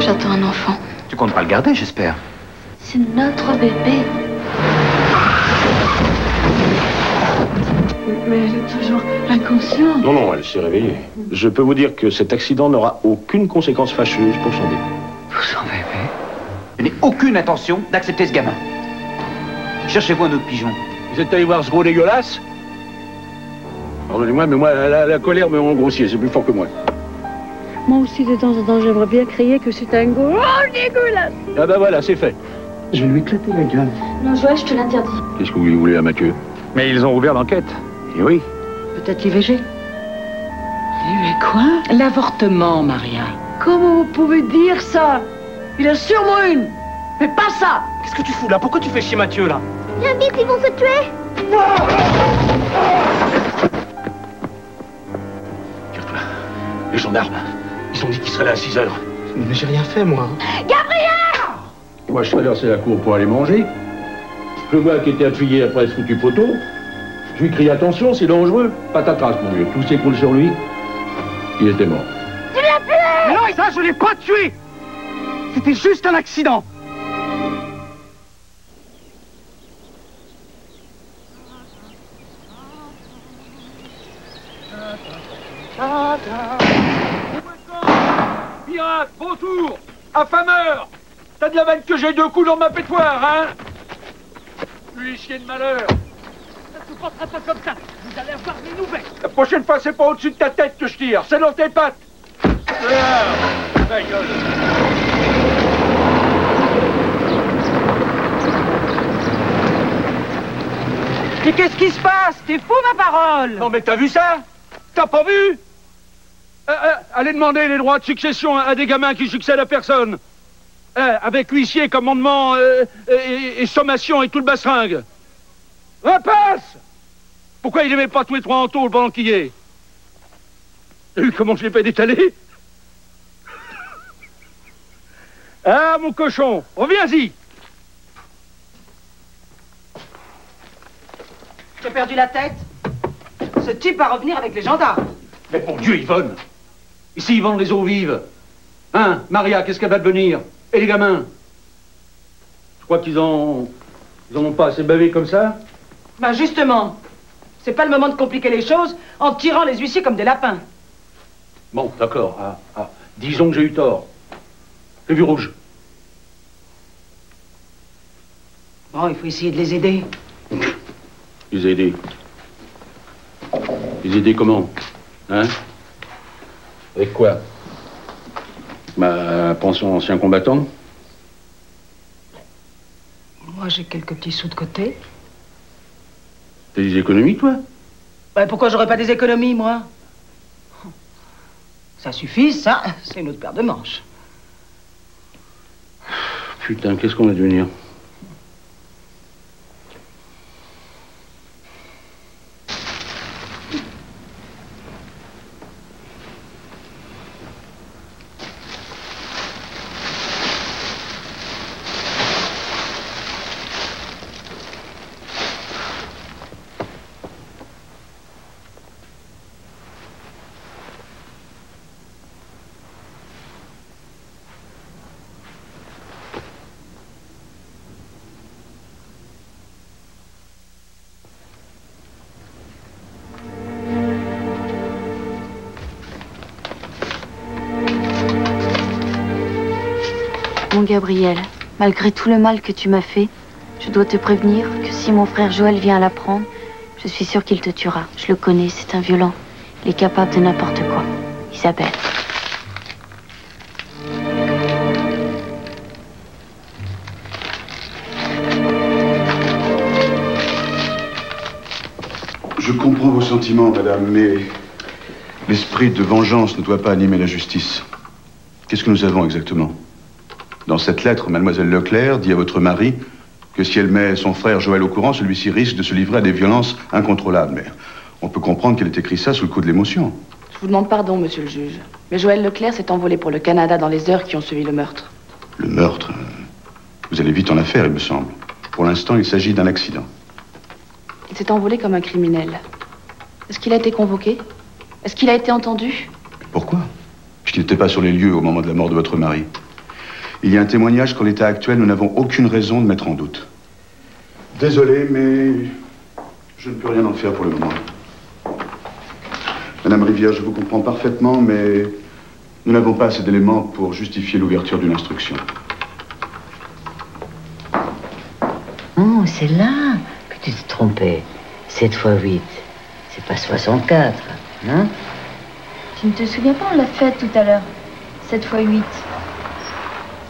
J'attends un enfant. Tu comptes pas le garder, j'espère. C'est notre bébé. Mais elle est toujours inconsciente. Non, non, elle s'est réveillée. Je peux vous dire que cet accident n'aura aucune conséquence fâcheuse pour son bébé. Pour son bébé? Je n'ai aucune intention d'accepter ce gamin. Cherchez-vous un autre pigeon. Vous êtes allé voir ce gros dégueulasse? Pardonnez-moi, mais moi, la colère me rend grossier, c'est plus fort que moi. Moi aussi, de temps en temps, j'aimerais bien crier que c'est un gros dégueulasse. Ah bah voilà, c'est fait. Je vais lui éclater la gueule. Non, Joël, je te l'interdis. Qu'est-ce que vous voulez à Mathieu? Mais ils ont ouvert l'enquête. Eh oui. Peut-être l'IVG. Mais quoi? L'avortement, Maria. Comment vous pouvez dire ça? Il a sûrement une. Mais pas ça. Qu'est-ce que tu fous là? Pourquoi tu fais chier Mathieu là? Viens vite, ils vont se tuer. Tire-toi. Les gendarmes, ils ont dit qu'ils seraient là à 6 heures. Mais j'ai rien fait moi. Moi, je traversais la cour pour aller manger. Je le vois qui était appuyé après ce foutu poteau. Je lui crie attention, c'est dangereux. Patatras, mon vieux. Tout s'écoule sur lui. Il était mort. Mais non, ça, je l'ai pas tué. C'était juste un accident. Pirate, vautour, affameur. T'as de la veine que j'ai 2 coups dans ma pétoire, hein? Huissier de malheur. Ça se passera pas comme ça. Vous allez avoir des nouvelles. La prochaine fois, c'est pas au-dessus de ta tête que je tire, c'est dans tes pattes. Ta gueule. Mais qu'est-ce qui se passe? T'es fou, ma parole? Non mais t'as vu ça? T'as pas vu? Allez demander les droits de succession à des gamins qui succèdent à personne. Avec huissier, commandement et sommation et tout le basringue. Rapace! Pourquoi il aimait pas tous les 3 en tôle pendant qu'il y est? T'as vu comment je l'ai fait détaler? Ah, mon cochon, reviens-y! Tu as perdu la tête? Ce type va revenir avec les gendarmes. Mais mon Dieu, Yvonne! Ici, ils vendent les eaux vives. Hein, Maria, qu'est-ce qu'elle va devenir? Et les gamins? Je crois qu'ils en ont pas assez bavé comme ça? Ben justement, c'est pas le moment de compliquer les choses en tirant les huissiers comme des lapins. Bon, d'accord. Disons que j'ai eu tort. J'ai vu rouge. Bon, il faut essayer de les aider. Les aider. Les aider comment? Hein? Avec quoi? Ma pension ancien combattant? Moi, j'ai quelques petits sous de côté. T'as des économies, toi? Ben, pourquoi j'aurais pas des économies, moi? Ça suffit, ça, c'est une autre paire de manches. Putain, qu'est-ce qu'on va devenir? Mon Gabriel, malgré tout le mal que tu m'as fait, je dois te prévenir que si mon frère Joël vient à l'apprendre, je suis sûre qu'il te tuera. Je le connais, c'est un violent. Il est capable de n'importe quoi. Isabelle. Je comprends vos sentiments, madame, mais l'esprit de vengeance ne doit pas animer la justice. Qu'est-ce que nous avons exactement? Dans cette lettre, mademoiselle Leclerc dit à votre mari que si elle met son frère Joël au courant, celui-ci risque de se livrer à des violences incontrôlables. Mais on peut comprendre qu'elle ait écrit ça sous le coup de l'émotion. Je vous demande pardon, monsieur le juge. Mais Joël Leclerc s'est envolé pour le Canada dans les heures qui ont suivi le meurtre. Le meurtre? Vous allez vite en affaire, il me semble. Pour l'instant, il s'agit d'un accident. Il s'est envolé comme un criminel. Est-ce qu'il a été convoqué? Est-ce qu'il a été entendu? Pourquoi? Puisqu'il n'était pas sur les lieux au moment de la mort de votre mari. Il y a un témoignage qu'en l'état actuel, nous n'avons aucune raison de mettre en doute. Désolé, mais je ne peux rien en faire pour le moment. Madame Rivière, je vous comprends parfaitement, mais nous n'avons pas assez d'éléments pour justifier l'ouverture d'une instruction. Oh, c'est là que tu t'es trompé. 7 x 8, c'est pas 64, hein? Tu ne te souviens pas, on l'a fait tout à l'heure. 7 x 8.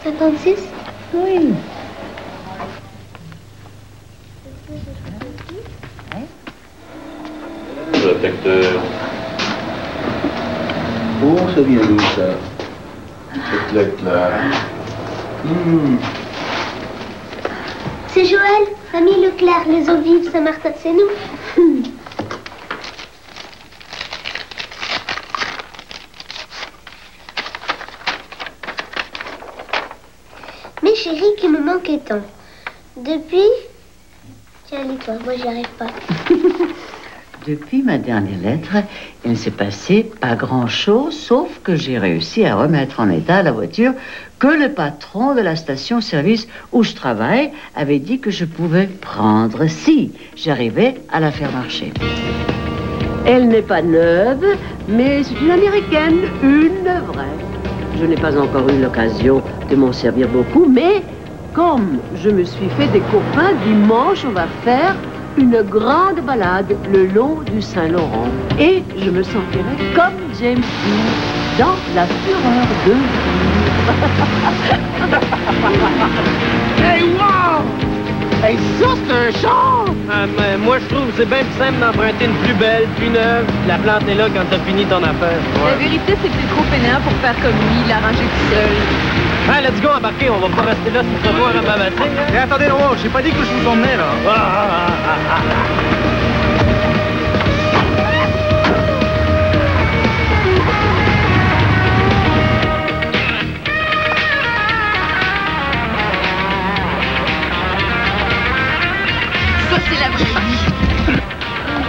56? Oui. Protecteur. Oh, ça vient d'où, ça? Cette lettre-là. C'est Joël, famille Leclerc, les eaux vives, Saint-Martin, c'est nous. Mais chérie, qui me manquait tant. Depuis... Tiens, lis-toi, moi j'y arrive pas. Depuis ma dernière lettre, il ne s'est passé pas grand-chose, sauf que j'ai réussi à remettre en état la voiture que le patron de la station-service où je travaille avait dit que je pouvais prendre si j'arrivais à la faire marcher. Elle n'est pas neuve, mais c'est une américaine, une vraie. Je n'ai pas encore eu l'occasion de m'en servir beaucoup, mais comme je me suis fait des copains, dimanche, on va faire une grande balade le long du Saint-Laurent. Et je me sentirai comme James Dean dans La fureur de vivre. Hey, wow! Hey, ça, c'est un char! Mais moi, je trouve que c'est bien plus simple d'emprunter une plus belle, plus neuve. La plante est là quand t'as fini ton affaire. Ouais. La vérité, c'est que t'es trop fainéant pour faire comme lui, l'arranger tout seul. Hey, let's go, embarquez, on va pas rester là si tu te vois à babasser. Et attendez, non, j'ai pas dit que je vous emmenais, là. Ça, c'est la vraie vie.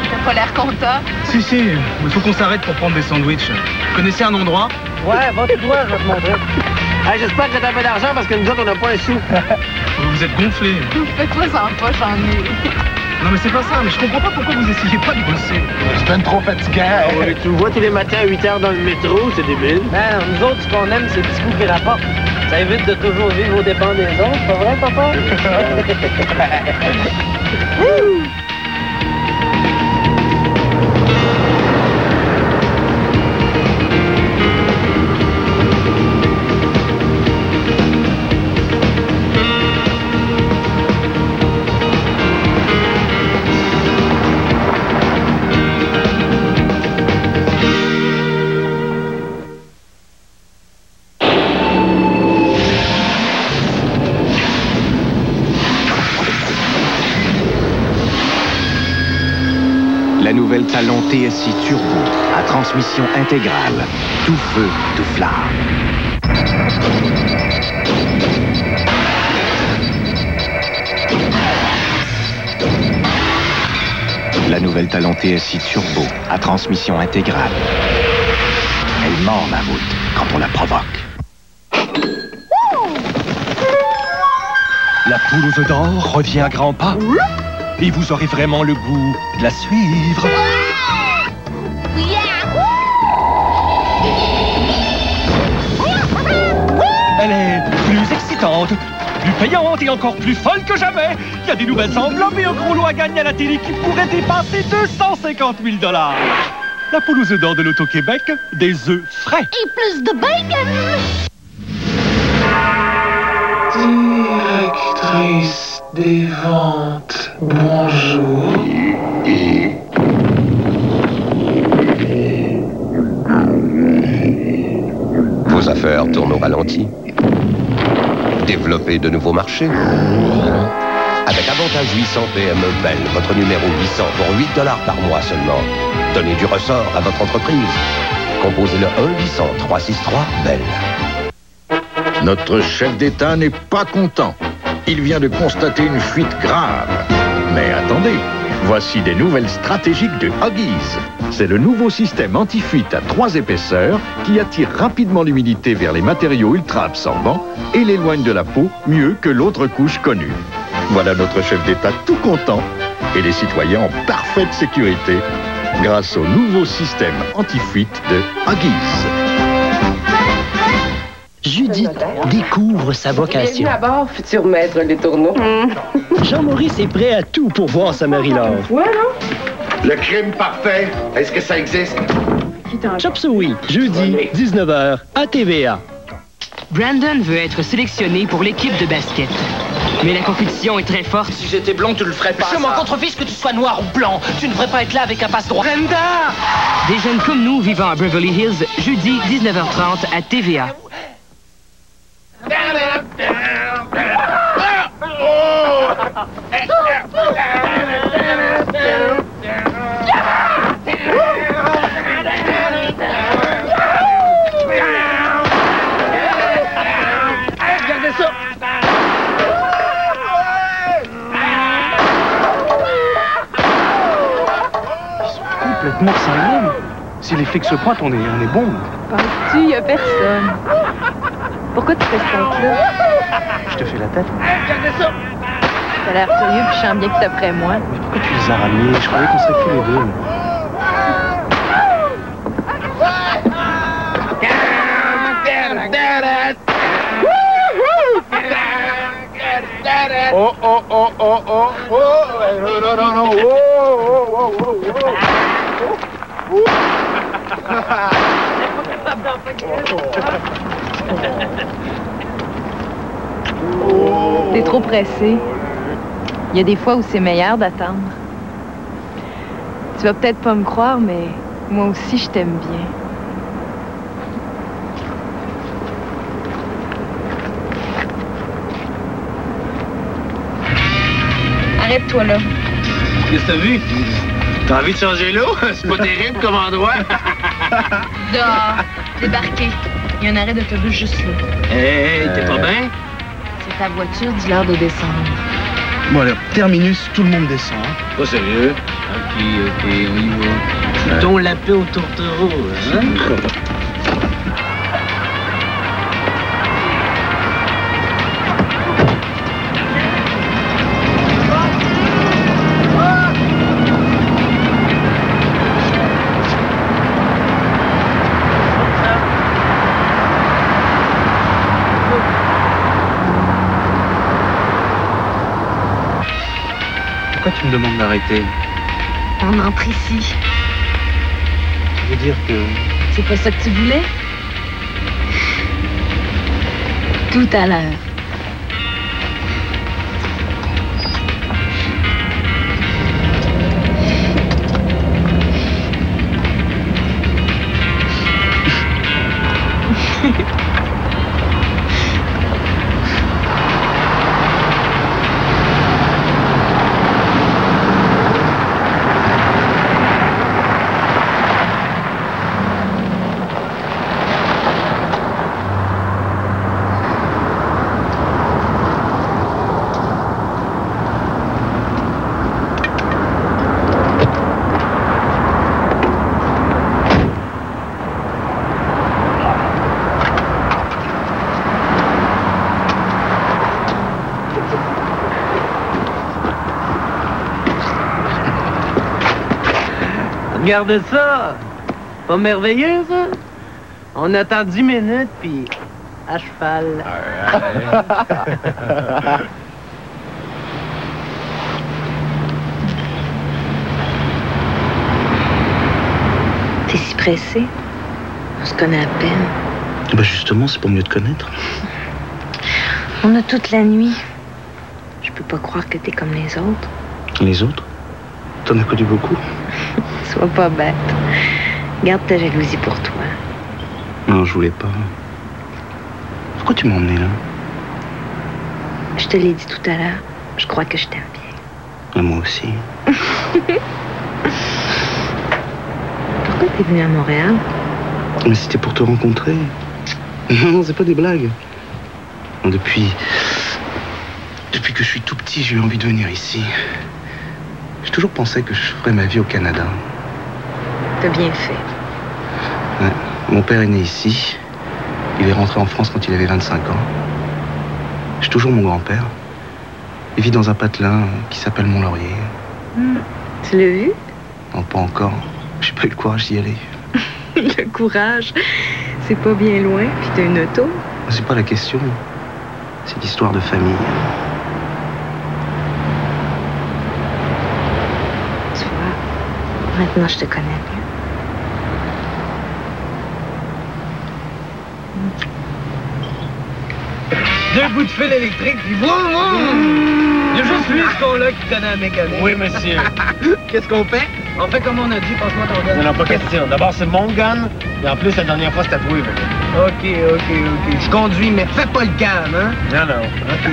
T'as pas l'air content. Si, il faut qu'on s'arrête pour prendre des sandwichs. Vous connaissez un endroit? Ouais, va tout droit, je vais te montrer. Hey, j'espère que t'as pas d'argent parce que nous autres, on n'a pas un sou. Vous êtes gonflés. Fais-toi sans poche en nez. Non, mais c'est pas ça, mais je comprends pas pourquoi vous essayez pas de bosser. C'est ben trop fatigant. Ouais, tu me vois tous les matins à 8 h dans le métro, c'est débile. Ben, nous autres, ce qu'on aime, c'est le petit coup qui rapporte. Ça évite de toujours vivre aux dépens des autres, pas vrai, papa? La nouvelle Talon TSI Turbo à transmission intégrale. Tout feu, tout flamme. La nouvelle Talon TSI Turbo à transmission intégrale. Elle mord la route quand on la provoque. La poule aux œufs d'or revient à grands pas. Et vous aurez vraiment le goût de la suivre. Elle est plus excitante, plus payante et encore plus folle que jamais. Il y a des nouvelles enveloppes et un gros lot à gagner à la télé qui pourrait dépasser 250 000 $. La poule aux œufs d'or de l'Auto-Québec, des œufs frais. Et plus de bacon! Directrice des ventes, bonjour. Vos affaires tournent au ralenti. Développez de nouveaux marchés. Avec Avantage 800 PME Bell, votre numéro 800 pour 8 $ par mois seulement. Donnez du ressort à votre entreprise. Composez le 1-800-363-BELL. Notre chef d'État n'est pas content. Il vient de constater une fuite grave. Mais attendez, voici des nouvelles stratégiques de Huggies. C'est le nouveau système anti-fuite à 3 épaisseurs qui attire rapidement l'humidité vers les matériaux ultra absorbants et l'éloigne de la peau mieux que l'autre couche connue. Voilà notre chef d'État tout content et les citoyens en parfaite sécurité grâce au nouveau système anti-fuite de Huggies. Judith découvre sa vocation. Bienvenue à bord, futur maître Les Tourneaux. Jean-Maurice est prêt à tout pour voir sa Marie-Laure. Ouais, non? Le crime parfait, est-ce que ça existe? Chop Suey, jeudi, 19h, à TVA. Brandon veut être sélectionné pour l'équipe de basket. Mais la compétition est très forte. Si j'étais blond, tu le ferais pas. Je m'en contrefiche que tu sois noir ou blanc. Tu ne devrais pas être là avec un passe-droit. Brenda! Des jeunes comme nous vivant à Beverly Hills, jeudi, 19h30, à TVA. Regardez ça! Complètement cinglés. Si les flics se pointent, on est bon. Penses-tu, y a personne. Pourquoi tu fais ce compte-là? Je te fais la tête. Regardez ça! T'as l'air curieux, puis je sens bien que t'es après moi. Mais pourquoi tu les as ramenés? Je croyais qu'on serait que les deux. Oh, oh, oh, oh, oh, oh, non, non, non, oh, oh, oh, oh, oh. T'es trop pressé. Il y a des fois où c'est meilleur d'attendre. Tu vas peut-être pas me croire, mais moi aussi, je t'aime bien. Arrête-toi là. Qu'est-ce que t'as vu? T'as envie de changer l'eau? C'est pas terrible comme endroit. Dehors, débarquez. Il y a un arrêt d'autobus juste là. Hey, t'es pas bien? C'est ta voiture, dis-leur de descendre. Bon alors, terminus, tout le monde descend. Hein? Pas sérieux? Ok, on y va. Foutons la paix au tourtereau, hein? Pourquoi tu me demandes d'arrêter? On entre ici. Tu veux dire que... C'est pas ça que tu voulais? Tout à l'heure. Regardez ça! Pas merveilleux, ça? On attend 10 minutes, puis à cheval. T'es si pressé? On se connaît à peine. Bah justement, c'est pour mieux te connaître. On a toute la nuit. Je peux pas croire que t'es comme les autres. Les autres? T'en as connu beaucoup? Sois pas bête. Garde ta jalousie pour toi. Non, je voulais pas. Pourquoi tu m'as emmené là? Je te l'ai dit tout à l'heure. Je crois que je t'aime bien. Et moi aussi. Pourquoi t'es venu à Montréal? Mais c'était pour te rencontrer. Non, c'est pas des blagues. Depuis que je suis tout petit, j'ai eu envie de venir ici. J'ai toujours pensé que je ferais ma vie au Canada. T'as bien fait. Ouais. Mon père est né ici. Il est rentré en France quand il avait 25 ans. J'ai toujours mon grand-père. Il vit dans un patelin qui s'appelle Mont-Laurier. Tu l'as vu? Non, pas encore. J'ai pas eu le courage d'y aller. Le courage, c'est pas bien loin, puis t'as une auto. C'est pas la question. C'est l'histoire de famille. Tu vois, maintenant je te connais mieux. Deux bouts de fil électrique, puis boum, Il y a juste lui, ce con-là, qui connaît la mécanique. Oui, monsieur. Qu'est-ce qu'on fait? On fait comme on a dit, passe-moi ton gun. Non, pas question. D'abord, c'est mon gun, et en plus, la dernière fois, c'était à toi. OK. Je conduis, mais fais pas le calme, hein? Non. OK.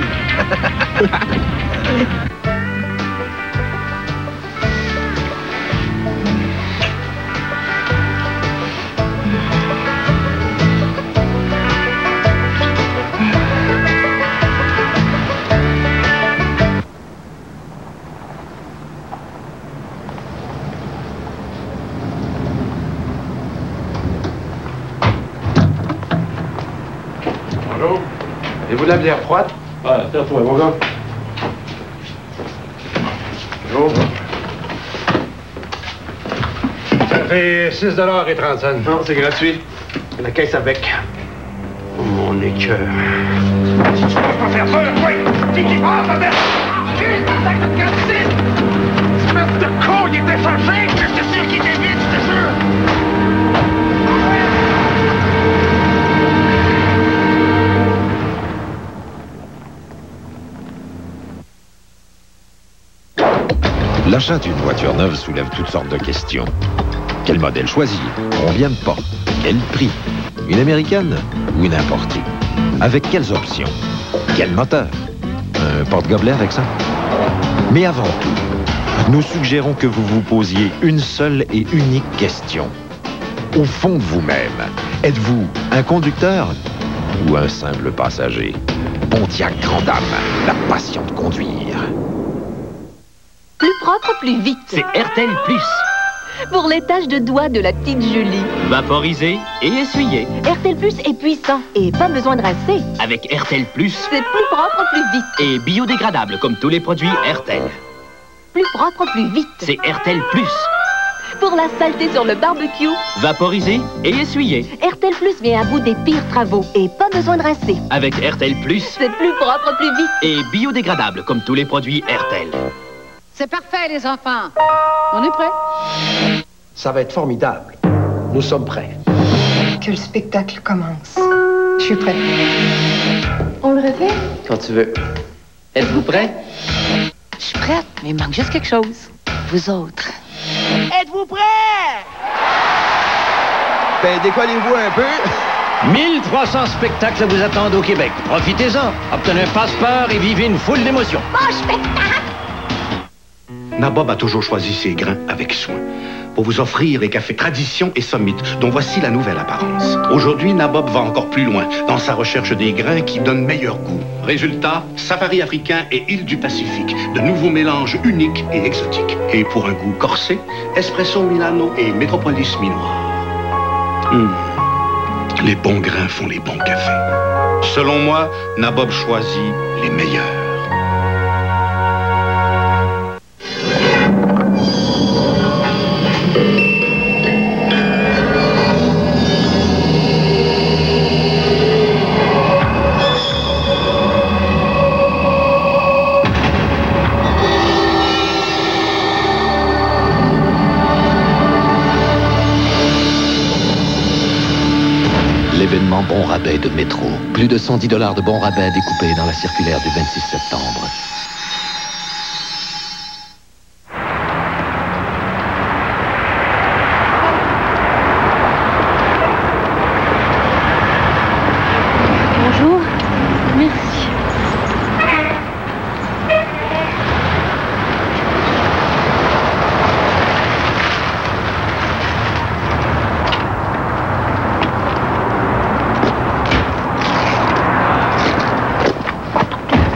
Avez-vous de la bière froide? Ah, tiens-toi, mon gars. Bonjour. Ça fait 6,30 $. Non, c'est gratuit. La caisse avec. Oh, mon écœur. Je peux pas faire ça, oui! Qui passe, ça fait... Espèce de con, il était chargé! J'étais sûr qu'il était vite, j'étais sûr! L'achat d'une voiture neuve soulève toutes sortes de questions. Quel modèle choisir? Combien de pas? Quel prix? Une américaine ou une importée? Avec quelles options? Quel moteur? Un porte-gobelet avec ça? Mais avant tout, nous suggérons que vous vous posiez une seule et unique question. Au fond de vous-même, êtes-vous un conducteur ou un simple passager? Pontiac Grand Dame, la passion de conduire. Plus propre, plus vite. C'est RTL Plus. Pour les taches de doigts de la petite Julie. Vaporisé et essuyé. RTL Plus est puissant et pas besoin de rincer. Avec RTL Plus. C'est plus propre, plus vite. Et biodégradable comme tous les produits RTL. Plus propre, plus vite. C'est RTL Plus. Pour la saleté sur le barbecue. Vaporisé et essuyé. RTL Plus vient à bout des pires travaux et pas besoin de rincer. Avec RTL Plus. C'est plus propre, plus vite. Et biodégradable comme tous les produits RTL. C'est parfait, les enfants. On est prêts? Ça va être formidable. Nous sommes prêts. Que le spectacle commence. Je suis prête. On le refait? Quand tu veux. Êtes-vous prêts? Je suis prête, mais il manque juste quelque chose. Vous autres. Êtes-vous prêts? Ben, décollez-vous un peu. 1300 spectacles vous attendent au Québec. Profitez-en. Obtenez un passeport et vivez une foule d'émotions. Bon spectacle! Nabob a toujours choisi ses grains avec soin pour vous offrir les cafés Tradition et Summit, dont voici la nouvelle apparence. Aujourd'hui, Nabob va encore plus loin dans sa recherche des grains qui donnent meilleur goût. Résultat, safari africain et île du Pacifique, de nouveaux mélanges uniques et exotiques. Et pour un goût corsé, espresso Milano et Metropolis Minoir. Les bons grains font les bons cafés. Selon moi, Nabob choisit les meilleurs. L'événement Bon Rabais de Métro. Plus de 110 $ de bons rabais découpés dans la circulaire du 26 septembre. Bonjour. Merci.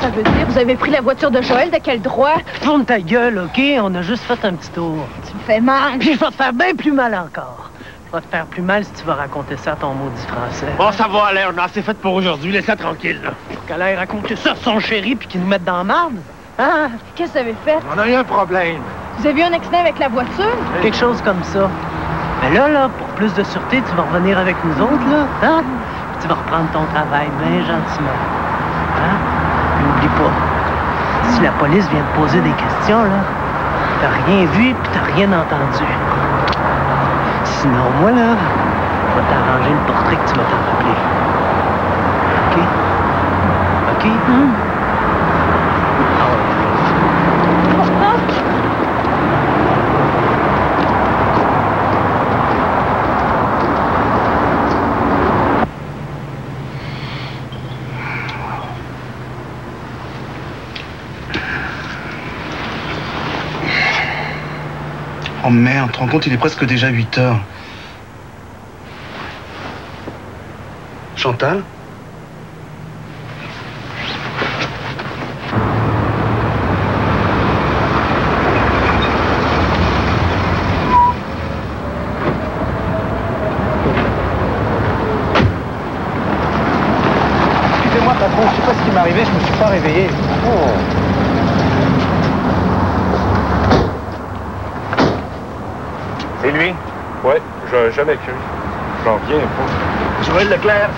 ça veut dire? Vous avez pris la voiture de Joël, de quel droit? Tourne ta gueule, OK? On a juste fait un petit tour. Tu me fais mal. Puis je vais te faire bien plus mal encore. Je vais te faire plus mal si tu vas raconter ça à ton maudit français. Bon, ça va aller, on a assez fait pour aujourd'hui. Laisse-la tranquille, là. Qu'elle aille raconter ça à son chéri puis qu'il nous mette dans la marde? Hein? Qu'est-ce que vous avez fait? On a eu un problème. Vous avez eu un accident avec la voiture? Quelque chose comme ça. Mais là, pour plus de sûreté, tu vas revenir avec nous autres, là, hein? Puis tu vas reprendre ton travail bien gentiment. Hein? Puis n'oublie pas, si la police vient te poser des questions, là, t'as rien vu puis t'as rien entendu. Sinon, moi, là, je vais t'arranger le portrait que tu vas t'en rappeler. OK? OK? Oh merde, tu te rends compte, il est presque déjà 8 heures. Chantal? Excusez-moi, patron, je sais pas ce qui m'est arrivé, je me suis pas réveillé. C'est lui? Ouais, j'aurais jamais cru. J'en viens pas. Joël Leclerc,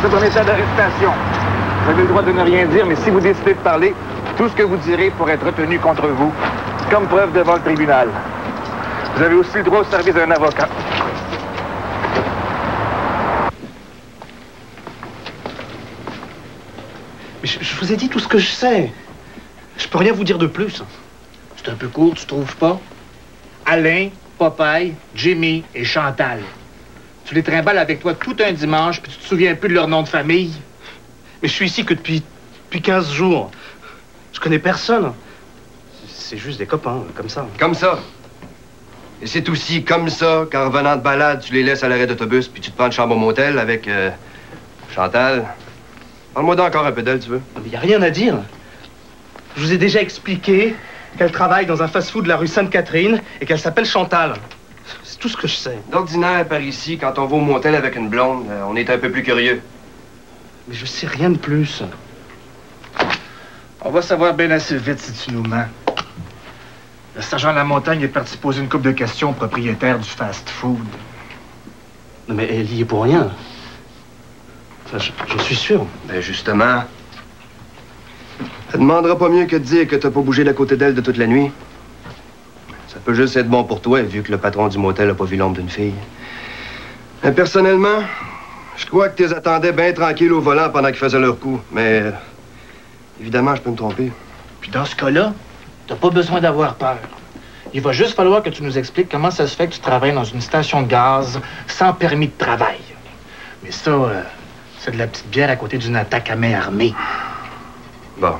c'est un message d'arrestation. Vous avez le droit de ne rien dire, mais si vous décidez de parler, tout ce que vous direz pourrait être retenu contre vous, comme preuve devant le tribunal. Vous avez aussi le droit au service d'un avocat. Mais je vous ai dit tout ce que je sais. Je peux rien vous dire de plus. C'est un peu court, tu trouves pas? Alain, Popeye, Jimmy et Chantal. Tu les trimbales avec toi tout un dimanche, puis tu te souviens plus de leur nom de famille? Mais je suis ici que depuis 15 jours. Je connais personne. C'est juste des copains, comme ça. Comme ça. Et c'est aussi comme ça qu'en revenant de balade, tu les laisses à l'arrêt d'autobus, puis tu te prends une chambre au motel avec Chantal. Parle-moi d'encore un peu d'elle, tu veux? Mais il n'y a rien à dire. Je vous ai déjà expliqué qu'elle travaille dans un fast-food de la rue Sainte-Catherine et qu'elle s'appelle Chantal. C'est tout ce que je sais. D'ordinaire, par ici, quand on va au motel avec une blonde, on est un peu plus curieux. Mais je sais rien de plus. On va savoir bien assez vite si tu nous mens. Le sergent Lamontagne est parti poser une couple de questions au propriétaire du fast-food. Non, mais elle y est pour rien. Enfin, j'en suis sûr. Ben, justement. Elle demandera pas mieux que de dire que t'as pas bougé d'à côté d'elle de toute la nuit. Ça peut juste être bon pour toi, vu que le patron du motel a pas vu l'ombre d'une fille. Mais personnellement, je crois que t'es attendais bien tranquille au volant pendant qu'ils faisaient leur coup. Mais, évidemment, je peux me tromper. Puis dans ce cas-là, t'as pas besoin d'avoir peur. Il va juste falloir que tu nous expliques comment ça se fait que tu travailles dans une station de gaz sans permis de travail. Mais ça, c'est de la petite bière à côté d'une attaque à main armée. Bon.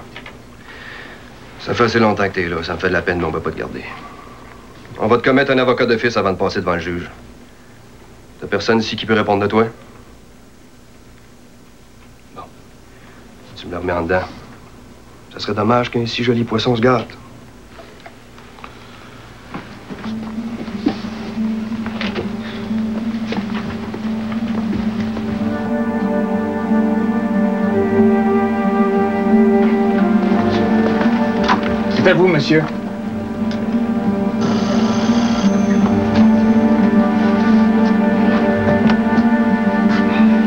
Ça fait assez longtemps que t'es là. Ça me fait de la peine, mais on va pas te garder. On va te commettre un avocat d'office avant de passer devant le juge. T'as personne ici qui peut répondre de toi? Bon. Si tu me la remets en dedans, ça serait dommage qu'un si joli poisson se gâte. C'est à vous, monsieur.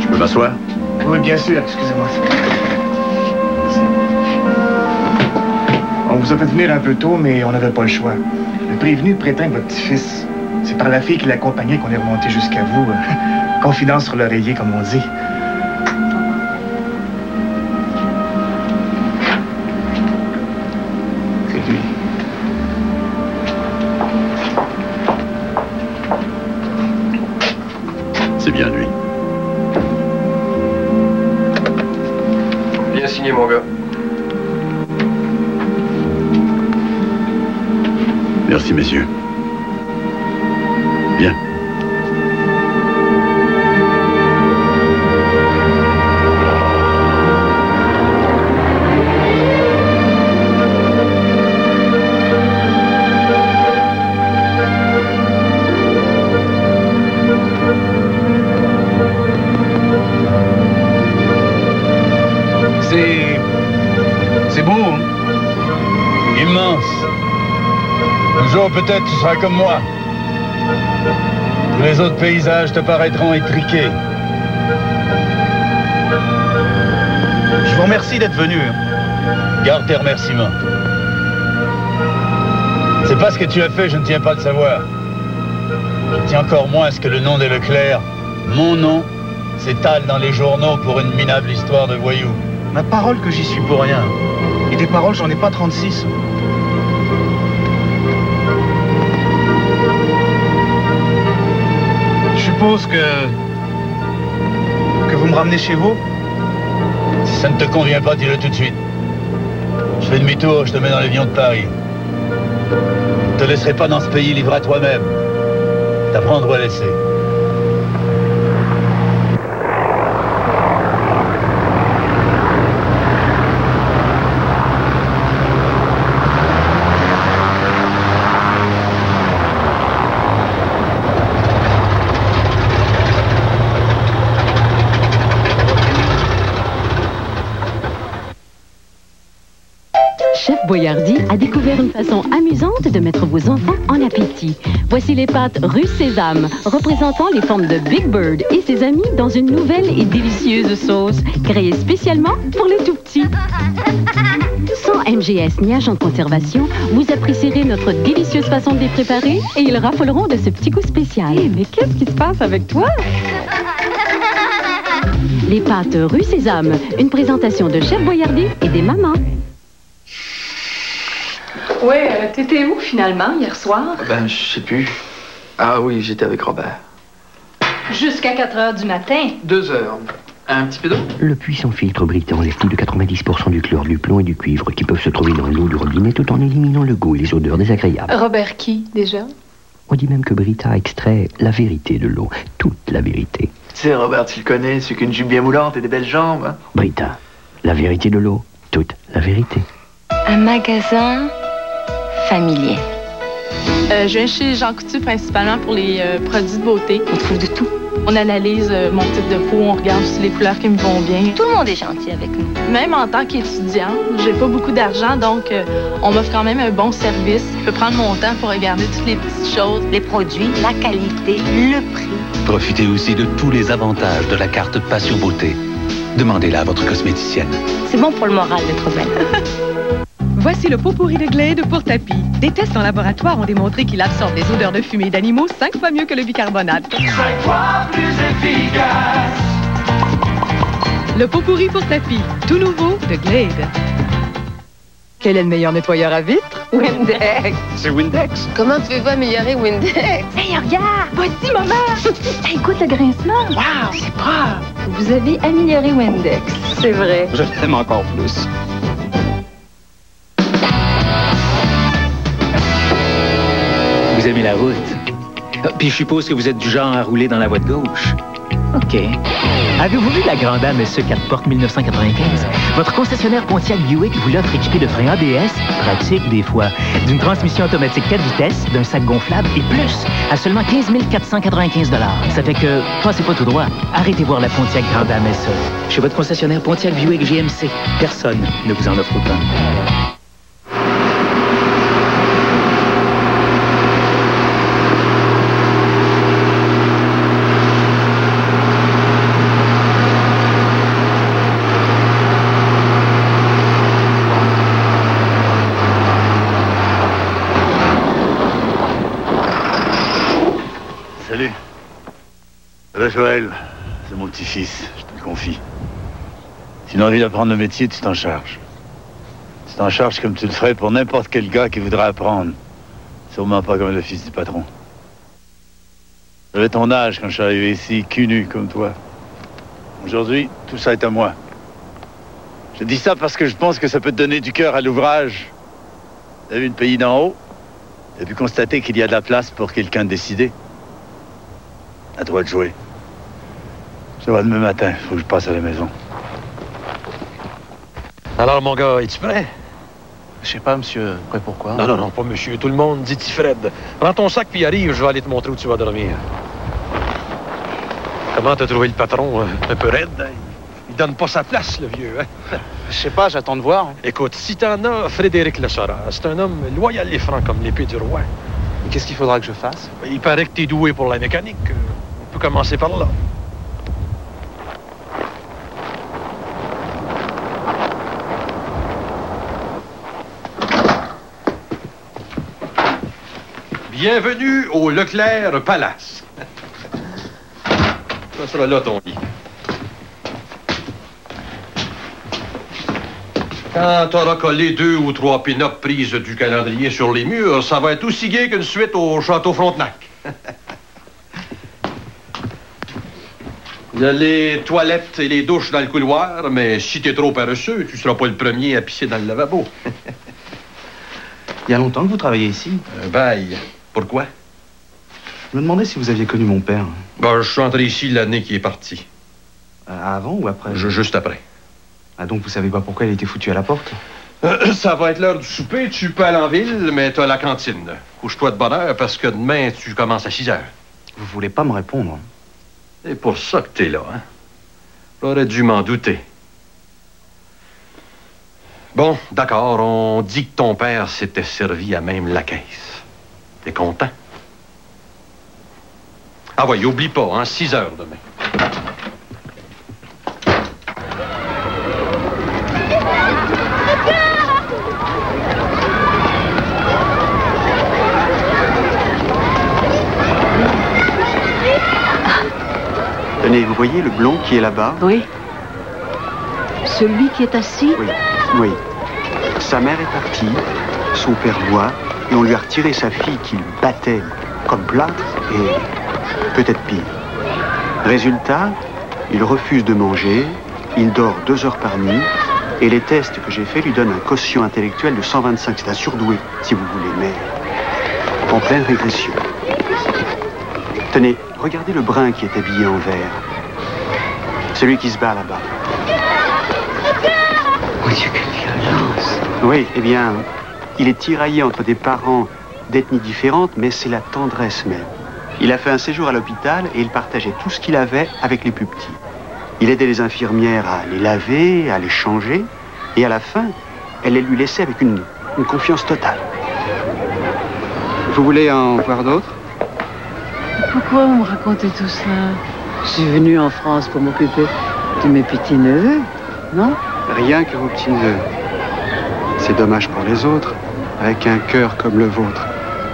Je peux m'asseoir? Oui, bien sûr, excusez-moi. On vous a fait venir un peu tôt, mais on n'avait pas le choix. Le prévenu prétend votre petit-fils. C'est par la fille qui l'accompagnait qu'on est remonté jusqu'à vous. Confidence sur l'oreiller, comme on dit. C'est lui. C'est bien lui. Bien signé, mon gars. Merci, messieurs. Bien. C'est beau, hein? Immense. Un jour, peut-être, tu seras comme moi. Tous les autres paysages te paraîtront étriqués. Je vous remercie d'être venu. Garde tes remerciements. C'est pas ce que tu as fait, je ne tiens pas de savoir. Je tiens encore moins à ce que le nom des Leclerc, mon nom, s'étale dans les journaux pour une minable histoire de voyous. Ma parole que j'y suis pour rien. Et des paroles, j'en ai pas 36. Je suppose que vous me ramenez chez vous? Si ça ne te convient pas, dis-le tout de suite. Je fais demi-tour, je te mets dans l'avion de Paris. Je te laisserai pas dans ce pays livré à toi-même. T'apprendre à laisser. Chef Boyardee a découvert une façon amusante de mettre vos enfants en appétit. Voici les pâtes Rue Sésame, représentant les formes de Big Bird et ses amis dans une nouvelle et délicieuse sauce, créée spécialement pour les tout-petits. Sans MGS ni agent de conservation, vous apprécierez notre délicieuse façon de les préparer et ils raffoleront de ce petit goût spécial. Mais qu'est-ce qui se passe avec toi? Les pâtes Rue Sésame, une présentation de Chef Boyardee et des mamans. Ouais, t'étais où finalement hier soir? Ben, je sais plus. Ah oui, j'étais avec Robert. Jusqu'à 4 heures du matin? 2 heures. Un petit peu d'eau? Le puissant filtre Brita enlève plus de 90% du chlore, du plomb et du cuivre qui peuvent se trouver dans l'eau du robinet tout en éliminant le goût et les odeurs désagréables. Robert qui, déjà? On dit même que Brita extrait la vérité de l'eau, toute la vérité. Tu sais, Robert, tu le connais, c'est qu'une jupe bien moulante et des belles jambes. Hein? Brita, la vérité de l'eau, toute la vérité. Un magasin familier. Je viens chez Jean Coutu principalement pour les produits de beauté. On trouve de tout. On analyse mon type de peau, on regarde aussi les couleurs qui me vont bien. Tout le monde est gentil avec nous. Même en tant qu'étudiant, j'ai pas beaucoup d'argent, donc on m'offre quand même un bon service. Je peux prendre mon temps pour regarder toutes les petites choses. Les produits, la qualité, le prix. Profitez aussi de tous les avantages de la carte Passion Beauté. Demandez-la à votre cosméticienne. C'est bon pour le moral d'être belle. Voici le pot pourri de Glade pour tapis. Des tests en laboratoire ont démontré qu'il absorbe les odeurs de fumée d'animaux 5 fois mieux que le bicarbonate. 5 fois plus efficace. Le pot pourri pour tapis, tout nouveau de Glade. Quel est le meilleur nettoyeur à vitres? Windex. C'est Windex. Comment pouvez-vous améliorer Windex? Hey, regarde! Voici, maman! Hey, écoute le grincement. Wow, c'est propre! Vous avez amélioré Windex, c'est vrai. Je t'aime encore plus. Vous aimez la route. Puis je suppose que vous êtes du genre à rouler dans la voie de gauche. OK. Avez-vous vu la Grande Dame SE 4 portes 1995? Votre concessionnaire Pontiac Buick vous l'offre équipé de freins ABS, pratique des fois, d'une transmission automatique 4 vitesses, d'un sac gonflable et plus, à seulement 15 495 $. Ça fait que, passez pas tout droit. Arrêtez voir la Pontiac Grande Dame SE. Chez votre concessionnaire Pontiac Buick GMC, personne ne vous en offre autant. Salut. Là, Joël, c'est mon petit-fils, je te le confie. Si tu as envie d'apprendre le métier, tu t'en charges. Tu t'en charges comme tu le ferais pour n'importe quel gars qui voudrait apprendre. Sûrement pas comme le fils du patron. J'avais ton âge quand je suis arrivé ici, cul nu comme toi. Aujourd'hui, tout ça est à moi. Je dis ça parce que je pense que ça peut te donner du cœur à l'ouvrage. T'as vu le pays d'en haut? T'as pu constater qu'il y a de la place pour quelqu'un de décidé. À toi de jouer. Je te vois demain matin, faut que je passe à la maison. Alors, mon gars, es-tu prêt? Je sais pas, monsieur. Prêt pourquoi? Non, pas monsieur. Tout le monde dit Fred. Prends ton sac puis arrive, je vais aller te montrer où tu vas dormir. Comment t'as trouvé le patron? Un peu raide? Il donne pas sa place, le vieux, hein? Je sais pas, j'attends de voir. Écoute, si t'en as, Frédéric le saura. C'est un homme loyal et franc comme l'épée du roi. Qu'est-ce qu'il faudra que je fasse? Il paraît que t'es doué pour la mécanique. On peut commencer par là. Bienvenue au Leclerc Palace. Ça sera là ton lit. Quand t'auras collé 2 ou 3 pin-up prises du calendrier sur les murs, ça va être aussi gai qu'une suite au Château Frontenac. Il y a les toilettes et les douches dans le couloir, mais si t'es trop paresseux, tu seras pas le premier à pisser dans le lavabo. Il y a longtemps que vous travaillez ici? Bail. Pourquoi? Je me demandais si vous aviez connu mon père. Ben, je suis entré ici l'année qui est parti. Avant ou après? Juste après. Ah, donc vous savez pas pourquoi il a été foutu à la porte? Ça va être l'heure du souper. Tu peux aller en ville, mais t'as la cantine. Couche-toi de bonne heure parce que demain, tu commences à 6 heures. Vous voulez pas me répondre? C'est pour ça que t'es là, hein? J'aurais dû m'en douter. Bon, d'accord, on dit que ton père s'était servi à même la caisse. T'es content? Ah ouais, oublie pas, hein, 6 heures demain. Tenez, vous voyez le blond qui est là-bas? Oui. Celui qui est assis? Oui, oui. Sa mère est partie, son père boit, et on lui a retiré sa fille qu'il battait comme plâtre, et peut-être pire. Résultat, il refuse de manger, il dort 2 heures par nuit, et les tests que j'ai faits lui donnent un quotient intellectuel de 125. C'est un surdoué, si vous voulez, mais en pleine régression. Tenez, regardez le brun qui est habillé en vert. Celui qui se bat là-bas. Mon Dieu, quelle violence! Oui, eh bien, il est tiraillé entre des parents d'ethnies différentes, mais c'est la tendresse même. Il a fait un séjour à l'hôpital et il partageait tout ce qu'il avait avec les plus petits. Il aidait les infirmières à les laver, à les changer, et à la fin, elle les lui laissait avec une confiance totale. Vous voulez en voir d'autres? Pourquoi vous me racontez tout ça? Je suis venue en France pour m'occuper de mes petits-neveux, non? Rien que vos petits-neveux. C'est dommage pour les autres, avec un cœur comme le vôtre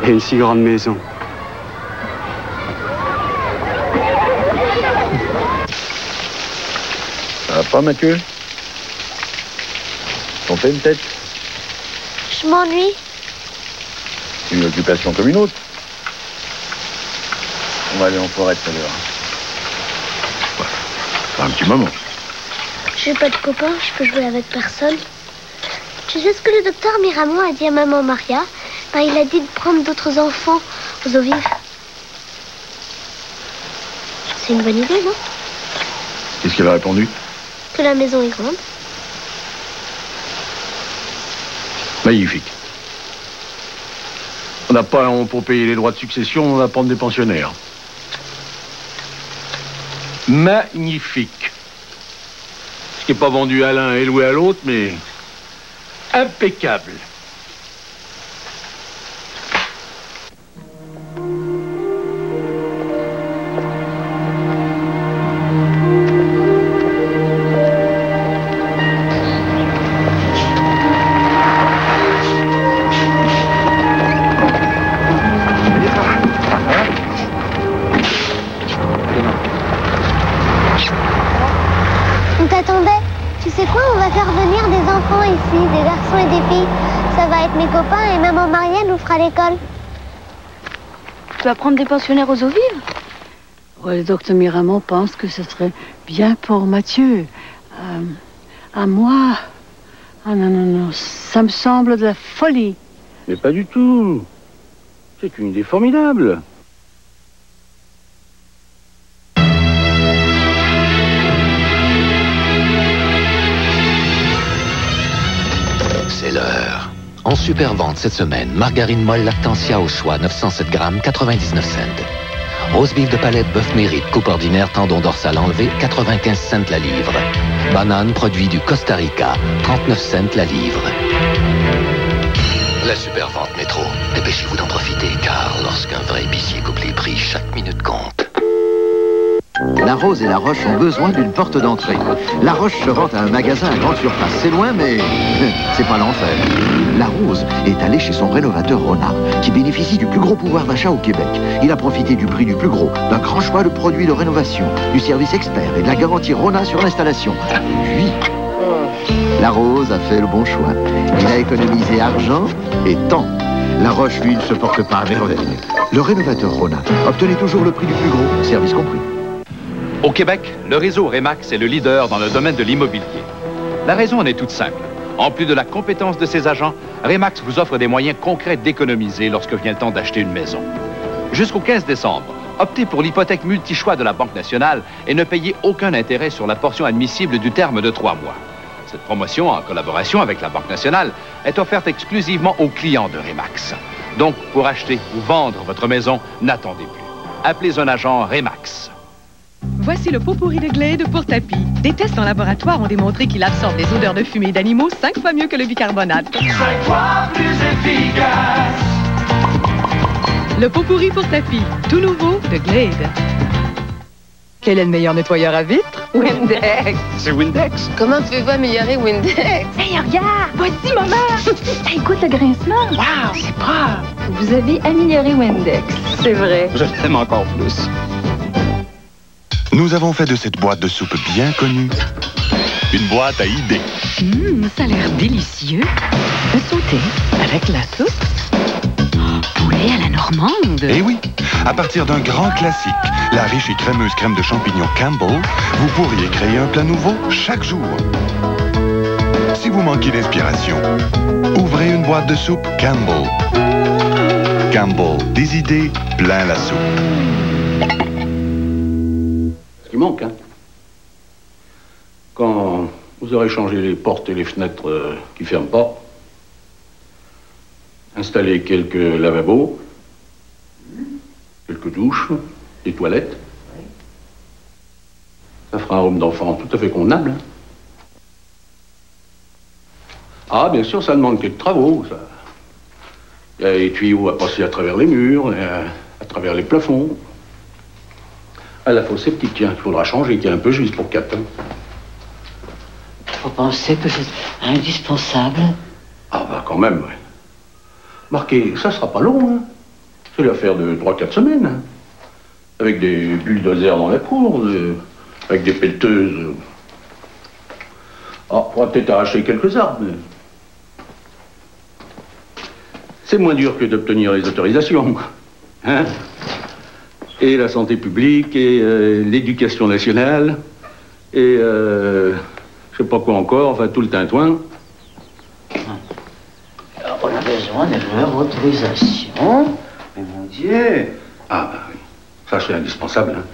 et une si grande maison. Ça va pas, Mathieu? T'en fais une tête? Je m'ennuie. Une occupation comme une autre. On va aller en forêt tout à l'heure. Ouais. Un petit moment. J'ai pas de copains, je peux jouer avec personne. Tu sais ce que le docteur Miramont a dit à maman Maria? Ben, il a dit de prendre d'autres enfants aux eaux vives. C'est une bonne idée, non? Qu'est-ce qu'elle a répondu? Que la maison est grande. Magnifique. On n'a pas pour payer les droits de succession, on va prendre des pensionnaires. Magnifique. Ce qui n'est pas vendu à l'un et loué à l'autre, mais impeccable. On t'attendait. Tu sais quoi, on va faire venir des enfants ici, des garçons et des filles. Ça va être mes copains et maman Marielle nous fera l'école. Tu vas prendre des pensionnaires aux eaux vives? Ouais, le docteur Miramont pense que ce serait bien pour Mathieu. À moi... Ah non, non, non, ça me semble de la folie. Mais pas du tout. C'est une idée formidable. C'est l'heure. En super vente cette semaine, margarine molle Lactantia au choix, 907 grammes, 99 cents. Rose beef de palette, bœuf mérite, coupe ordinaire, tendon dorsal enlevé, 95 cents la livre. Banane, produit du Costa Rica, 39 cents la livre. La super vente métro. Dépêchez-vous d'en profiter, car lorsqu'un vrai épicier coupe les prix, chaque minute compte. La Rose et la Roche ont besoin d'une porte d'entrée. La Roche se rend à un magasin à grande surface. C'est loin, mais c'est pas l'enfer. La Rose est allée chez son rénovateur Rona, qui bénéficie du plus gros pouvoir d'achat au Québec. Il a profité du prix du plus gros, d'un grand choix de produits de rénovation, du service expert et de la garantie Rona sur l'installation. Puis, la Rose a fait le bon choix. Il a économisé argent et temps. La Roche, lui, ne se porte pas à merveille. Le rénovateur Rona obtenait toujours le prix du plus gros, service compris. Au Québec, le réseau Remax est le leader dans le domaine de l'immobilier. La raison en est toute simple. En plus de la compétence de ses agents, Remax vous offre des moyens concrets d'économiser lorsque vient le temps d'acheter une maison. Jusqu'au 15 décembre, optez pour l'hypothèque multi-choix de la Banque nationale et ne payez aucun intérêt sur la portion admissible du terme de 3 mois. Cette promotion, en collaboration avec la Banque nationale, est offerte exclusivement aux clients de Remax. Donc, pour acheter ou vendre votre maison, n'attendez plus. Appelez un agent Remax. Voici le pot pourri de Glade pour tapis. Des tests en laboratoire ont démontré qu'il absorbe les odeurs de fumée d'animaux 5 fois mieux que le bicarbonate. 5 fois plus efficace. Le pot pourri pour tapis, tout nouveau de Glade. Quel est le meilleur nettoyeur à vitres? Windex. C'est Windex. Comment pouvez-vous améliorer Windex? Hey, regarde! Voici, maman! Hey, écoute le grincement! Wow, c'est propre! Vous avez amélioré Windex, c'est vrai. Je l'aime encore plus. Nous avons fait de cette boîte de soupe bien connue une boîte à idées. Ça a l'air délicieux. Un sauté avec la soupe. Poulet à la normande. Eh oui, à partir d'un grand classique, la riche et crémeuse crème de champignons Campbell, vous pourriez créer un plat nouveau chaque jour. Si vous manquez d'inspiration, ouvrez une boîte de soupe Campbell. Campbell, des idées plein la soupe. Ce qui manque, hein. Quand vous aurez changé les portes et les fenêtres qui ne ferment pas, installé quelques lavabos, quelques douches, des toilettes, ça fera un room d'enfant tout à fait convenable. Hein. Ah, bien sûr, ça demande quelques travaux. Ça. Il y a les tuyaux à passer à travers les murs, à travers les plafonds. Ah, la fosse septique, tiens, il faudra changer, qui est un peu juste pour 4 ans. Faut penser que c'est indispensable. Ah, bah quand même, ouais. Marquez, ça sera pas long, hein. C'est l'affaire de 3-4 semaines. Hein. Avec des bulldozers dans la cour, avec des pelleteuses. Ah, on pourra peut-être arracher quelques arbres, mais... C'est moins dur que d'obtenir les autorisations. Hein? Et la santé publique, et l'éducation nationale, et je sais pas quoi encore, enfin tout le tintouin. On a besoin de leur autorisation. Mais mon Dieu. Ah, bah oui. Ça, c'est indispensable. Hein.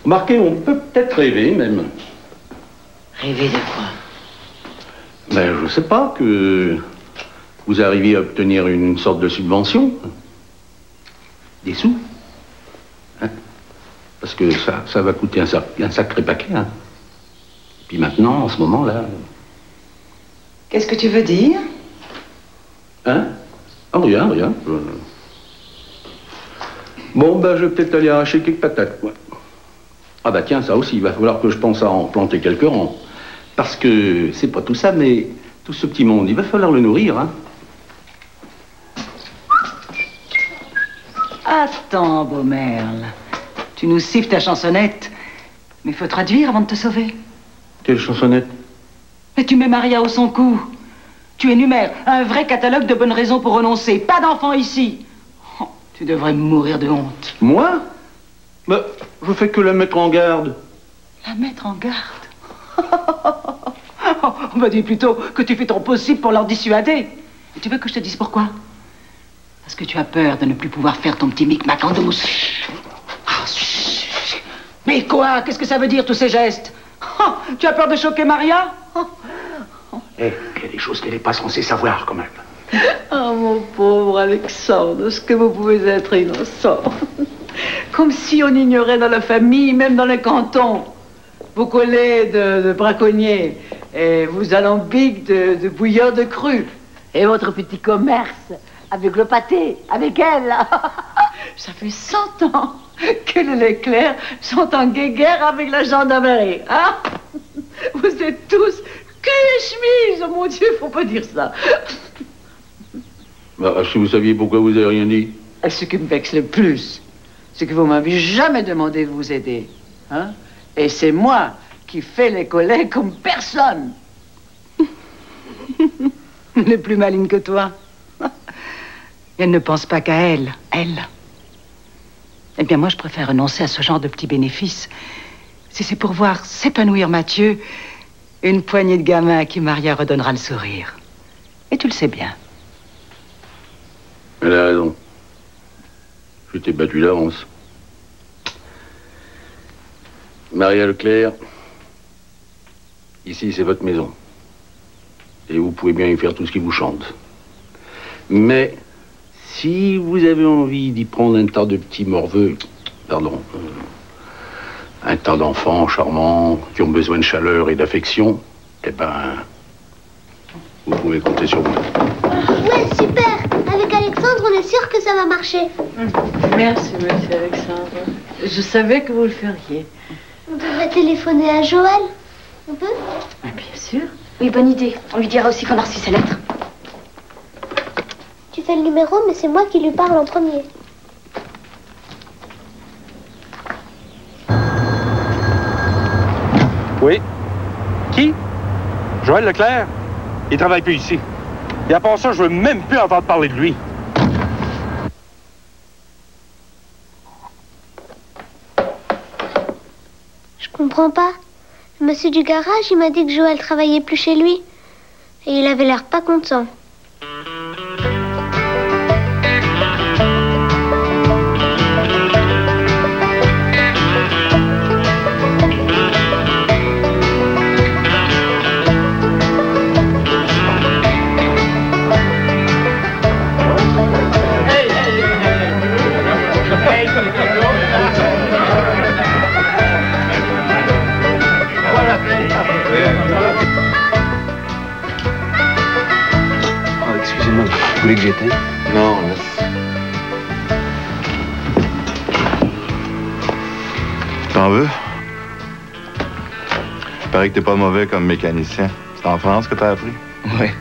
Remarquez, on peut peut-être rêver, même. Rêver de quoi? Ben, je sais pas, que vous arriviez à obtenir une sorte de subvention. Des sous. Hein? Parce que ça va coûter un sacré paquet. Hein. Puis maintenant, en ce moment-là... Qu'est-ce que tu veux dire? Hein? Ah, rien. Bon, ben, je vais peut-être aller arracher quelques patates, quoi. Ah, bah tiens, ça aussi, il va falloir que je pense à en planter quelques rangs. Parce que c'est pas tout ça, mais tout ce petit monde, il va falloir le nourrir, hein. Attends, beau merle. Tu nous siffles ta chansonnette. Mais faut traduire avant de te sauver. Quelle chansonnette? Mais tu mets Maria au son cou. Tu énumères un vrai catalogue de bonnes raisons pour renoncer. Pas d'enfant ici. Oh, tu devrais mourir de honte. Moi? Bah, je fais que la mettre en garde. La mettre en garde? On va dire plutôt que tu fais ton possible pour leur dissuader. Et tu veux que je te dise pourquoi? Parce que tu as peur de ne plus pouvoir faire ton petit micmac en douce. Mais quoi? Qu'est-ce que ça veut dire, tous ces gestes? Tu as peur de choquer Maria? Eh, il y a des choses qu'elle n'est pas censée savoir, quand même. Oh, mon pauvre Alexandre, est-ce que vous pouvez être innocent? Comme si on ignorait dans la famille, même dans les cantons. Vous collez de braconniers et vous alambiques de bouilleurs de cru. Et votre petit commerce avec le pâté, avec elle. Ça fait 100 ans que les Leclerc sont en guéguerre avec la gendarmerie. Hein? Vous êtes tous que les chemises. Oh mon Dieu, faut pas dire ça. Bah, si vous saviez pourquoi vous avez rien dit. Ce qui me vexe le plus, c'est que vous m'avez jamais demandé de vous aider. Hein? Et c'est moi qui fais les collègues comme personne. Elle est plus maligne que toi. Elle ne pense pas qu'à elle. Elle. Eh bien, moi, je préfère renoncer à ce genre de petits bénéfices. Si c'est pour voir s'épanouir Mathieu, une poignée de gamins qui Maria redonnera le sourire. Et tu le sais bien. Elle a raison. Je t'ai battu d'avance. Maria Leclerc, ici c'est votre maison. Et vous pouvez bien y faire tout ce qui vous chante. Mais si vous avez envie d'y prendre un tas de petits morveux, pardon, un tas d'enfants charmants qui ont besoin de chaleur et d'affection, eh ben, vous pouvez compter sur moi. Ouais, super. Avec Alexandre, on est sûr que ça va marcher. Merci, monsieur Alexandre. Je savais que vous le feriez. On devrait téléphoner à Joël. On peut? Bien sûr. Oui, bonne idée. On lui dira aussi qu'on a reçu sa lettre. Tu fais le numéro, mais c'est moi qui lui parle en premier. Oui. Qui? Joël Leclerc? Il travaille plus ici. Et à part ça, je veux même plus entendre parler de lui. Je comprends pas. Le monsieur du garage, il m'a dit que Joël travaillait plus chez lui. Et il avait l'air pas content. Excusez-moi, vous voulez que j'éteigne? Non, merci. T'en veux? Il paraît que t'es pas mauvais comme mécanicien. C'est en France que t'as appris? Ouais,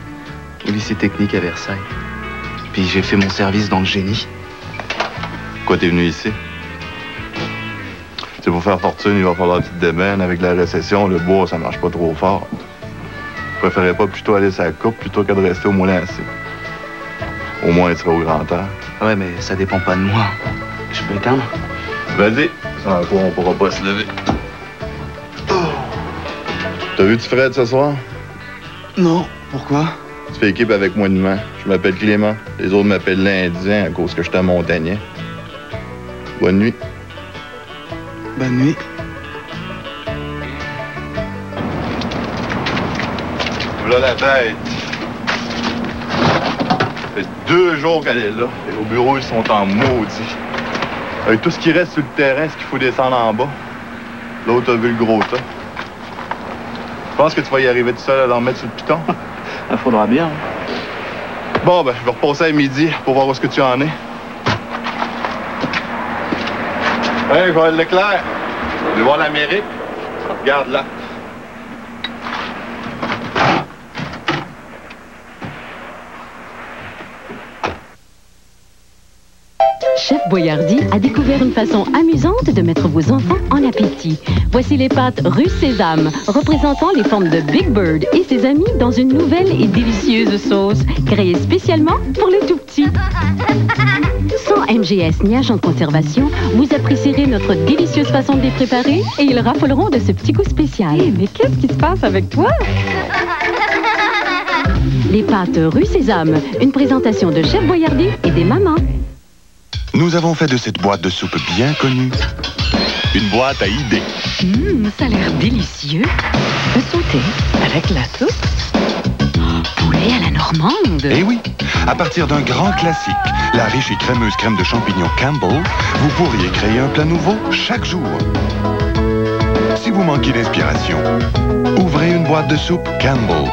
au lycée technique à Versailles. Puis j'ai fait mon service dans le génie. Pourquoi t'es venu ici? C'est pour faire fortune, il va falloir que tu te démènes. Avec la récession, le bois, ça marche pas trop fort. Je préférais pas plutôt aller sur la coupe plutôt que de rester au moulin assis. Au moins, tu seras au grand air. Ouais, mais ça dépend pas de moi. Je peux éteindre? Vas-y, sans quoi on pourra pas se lever. T'as vu tu Fred ce soir? Non, pourquoi? Tu fais équipe avec moi demain. Je m'appelle Clément. Les autres m'appellent l'Indien à cause que je suis un montagnais. Bonne nuit. Bonne nuit. Voilà la bête. Ça fait 2 jours qu'elle est là. Et au bureau, ils sont en maudit. Avec tout ce qui reste sur le terrain, ce qu'il faut descendre en bas. L'autre a vu le gros tas. Je pense que tu vas y arriver tout seul à l'en mettre sur le piton. Il faudra bien. Bon, ben, je vais repasser à midi pour voir où est-ce que tu en es. Hey, Joël Leclerc. Tu veux voir l'Amérique? Regarde là. Chef Boyardi a découvert une façon amusante de mettre vos enfants en appétit. Voici les pâtes Russe Sésame, représentant les formes de Big Bird et ses amis dans une nouvelle et délicieuse sauce, créée spécialement pour les tout-petits. Sans MGS ni agent de conservation, vous apprécierez notre délicieuse façon de les préparer et ils raffoleront de ce petit goût spécial. Mais qu'est-ce qui se passe avec toi? Les pâtes Russe Sésame, une présentation de Chef Boyardi et des mamans. Nous avons fait de cette boîte de soupe bien connue une boîte à idées. Ça a l'air délicieux. Un sauté avec la soupe. Poulet à la normande. Eh oui, À partir d'un grand classique, la riche et crémeuse crème de champignons Campbell, vous pourriez créer un plat nouveau chaque jour. Si vous manquez d'inspiration, ouvrez une boîte de soupe Campbell.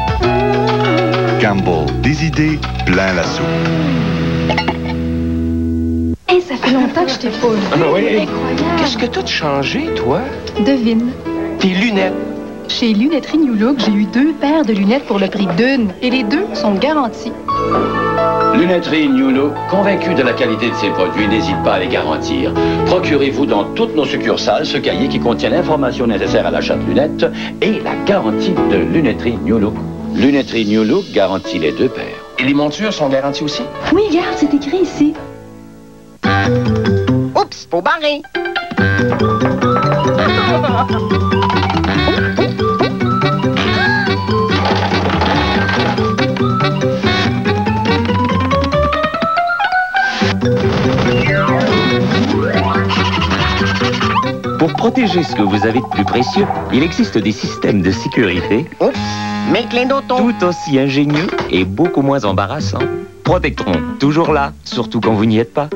Campbell, des idées plein la soupe. Hey, ça fait longtemps que je t'ai pas vu. Ah oui? Incroyable. Qu'est-ce que t'as changé, toi? Devine. Tes lunettes. Chez Lunetterie New Look, j'ai eu 2 paires de lunettes pour le prix d'une. Et les 2 sont garanties. Lunetterie New Look, convaincu de la qualité de ses produits, n'hésite pas à les garantir. Procurez-vous dans toutes nos succursales ce cahier qui contient l'information nécessaire à l'achat de lunettes et la garantie de Lunetterie New Look. Lunetterie New Look garantit les 2 paires. Et les montures sont garanties aussi? Oui, regarde, c'est écrit ici. Oups, faut barrer. Pour protéger ce que vous avez de plus précieux, il existe des systèmes de sécurité Oups, mes clés d'auto. tout aussi ingénieux et beaucoup moins embarrassants. Protectron, toujours là, surtout quand vous n'y êtes pas.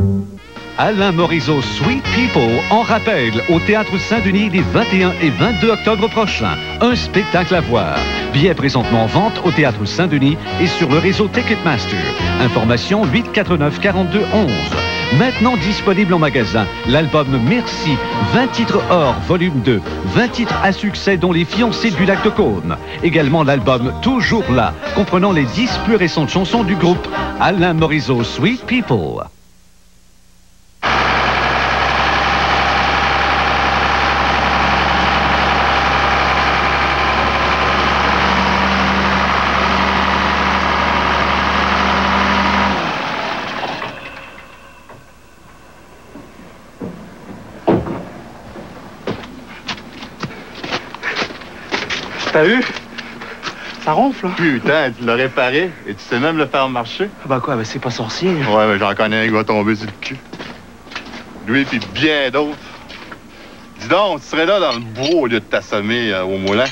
Alain Morisot Sweet People en rappel au Théâtre Saint-Denis les 21 et 22 octobre prochains. Un spectacle à voir. Billets présentement en vente au Théâtre Saint-Denis et sur le réseau Ticketmaster. Information 849 42 11. Maintenant disponible en magasin, l'album Merci, 20 titres or, volume 2, 20 titres à succès dont les fiancés du lac de Caume. Également l'album Toujours là, comprenant les 10 plus récentes chansons du groupe Alain Morisot Sweet People. T'as vu? Ça ronfle, là. Putain, tu l'as réparé et tu sais même le faire marcher. Bah quoi, ben c'est pas sorcier. Ouais, mais j'en connais un qui va tomber sur le cul. Lui puis bien d'autres. Dis donc, tu serais là dans le bois au lieu de t'assommer au moulin.